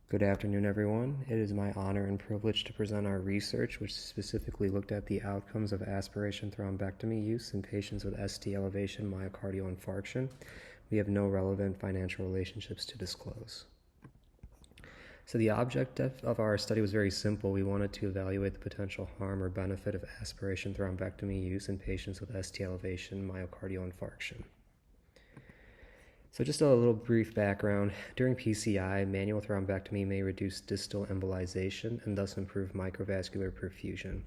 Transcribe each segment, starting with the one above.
Good afternoon, everyone. It is my honor and privilege to present our research, which specifically looked at the outcomes of aspiration thrombectomy use in patients with ST elevation myocardial infarction. We have no relevant financial relationships to disclose. So the objective of our study was very simple. We wanted to evaluate the potential harm or benefit of aspiration thrombectomy use in patients with ST elevation myocardial infarction. So just a little brief background. During PCI, manual thrombectomy may reduce distal embolization and thus improve microvascular perfusion.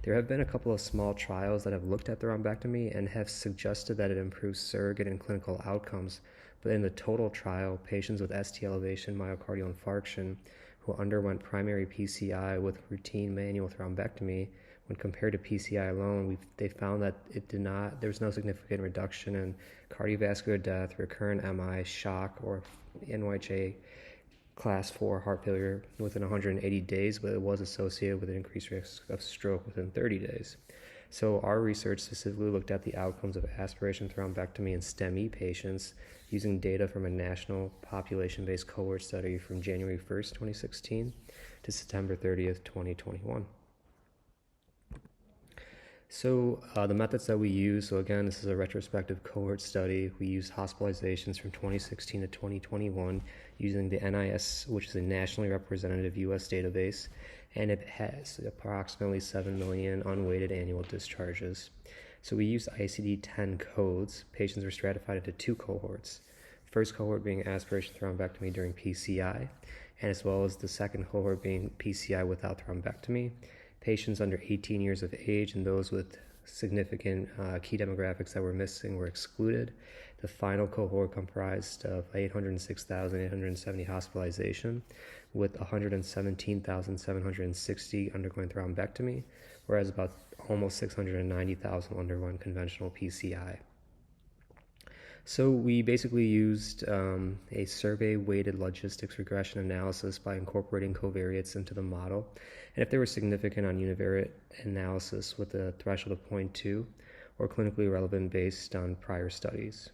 There have been a couple of small trials that have looked at thrombectomy and have suggested that it improves surrogate and clinical outcomes, but in the total trial, patients with ST elevation myocardial infarction who underwent primary PCI with routine manual thrombectomy, when compared to PCI alone, they found that there was no significant reduction in cardiovascular death, recurrent MI, shock, or NYHA class 4 heart failure within 180 days, but it was associated with an increased risk of stroke within 30 days. So our research specifically looked at the outcomes of aspiration thrombectomy in STEMI patients using data from a national population-based cohort study from January 1st, 2016 to September 30th, 2021. So the methods that we use, so again, this is a retrospective cohort study. We use hospitalizations from 2016 to 2021 using the NIS, which is a nationally representative U.S. database, and it has approximately 7 million unweighted annual discharges. So we use ICD-10 codes. Patients were stratified into two cohorts. First cohort being aspiration thrombectomy during PCI, and as well as the second cohort being PCI without thrombectomy. Patients under 18 years of age and those with significant key demographics that were missing were excluded. The final cohort comprised of 806,870 hospitalization with 117,760 undergoing thrombectomy, whereas about almost 690,000 underwent conventional PCI. So we basically used a survey-weighted logistics regression analysis by incorporating covariates into the model. And if they were significant on univariate analysis with a threshold of 0.2 or clinically relevant based on prior studies.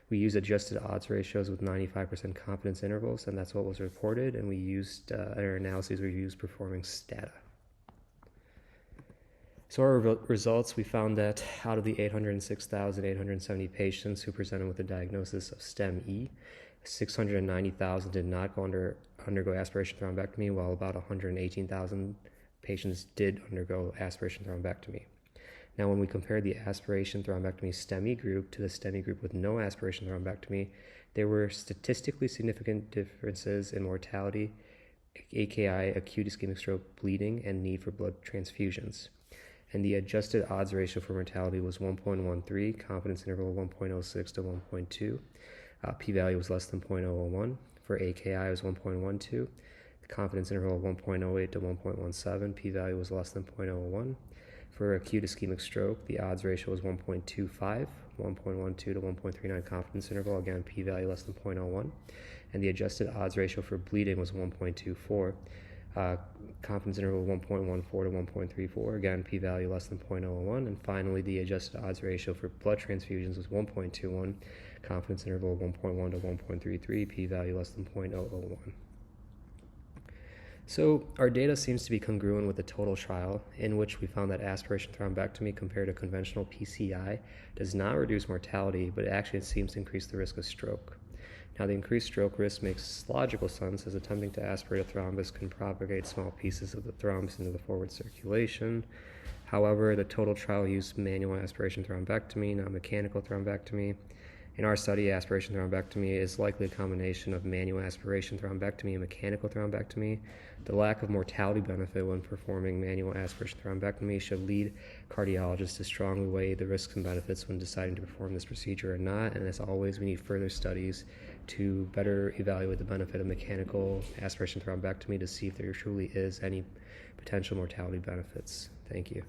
We used adjusted odds ratios with 95% confidence intervals, and that's what was reported. And we used, in our analyses, we used performance data. So our results, we found that out of the 806,870 patients who presented with a diagnosis of STEMI, 690,000 did not undergo aspiration thrombectomy, while about 118,000 patients did undergo aspiration thrombectomy. Now, when we compared the aspiration thrombectomy STEMI group to the STEMI group with no aspiration thrombectomy, there were statistically significant differences in mortality, AKI, acute ischemic stroke, bleeding, and need for blood transfusions. And the adjusted odds ratio for mortality was 1.13, confidence interval 1.06 to 1.2. P-value was less than 0.001. For AKI, it was 1.12. The confidence interval 1.08 to 1.17. P-value was less than 0.001. For acute ischemic stroke, the odds ratio was 1.25, 1.12 to 1.39 confidence interval, again, p-value less than 0.01. And the adjusted odds ratio for bleeding was 1.24. Confidence interval 1.14 to 1.34, again, p-value less than 0.01. And finally, the adjusted odds ratio for blood transfusions was 1.21, confidence interval 1.1 to 1.33, p-value less than 0.001. So our data seems to be congruent with the total trial, in which we found that aspiration thrombectomy compared to conventional PCI does not reduce mortality, but actually it seems to increase the risk of stroke. Now, the increased stroke risk makes logical sense, as attempting to aspirate a thrombus can propagate small pieces of the thrombus into the forward circulation. However, the total trial used manual aspiration thrombectomy, not mechanical thrombectomy. In our study, aspiration thrombectomy is likely a combination of manual aspiration thrombectomy and mechanical thrombectomy. The lack of mortality benefit when performing manual aspiration thrombectomy should lead cardiologists to strongly weigh the risks and benefits when deciding to perform this procedure or not. And as always, we need further studies to better evaluate the benefit of mechanical aspiration thrombectomy to see if there truly is any potential mortality benefits. Thank you.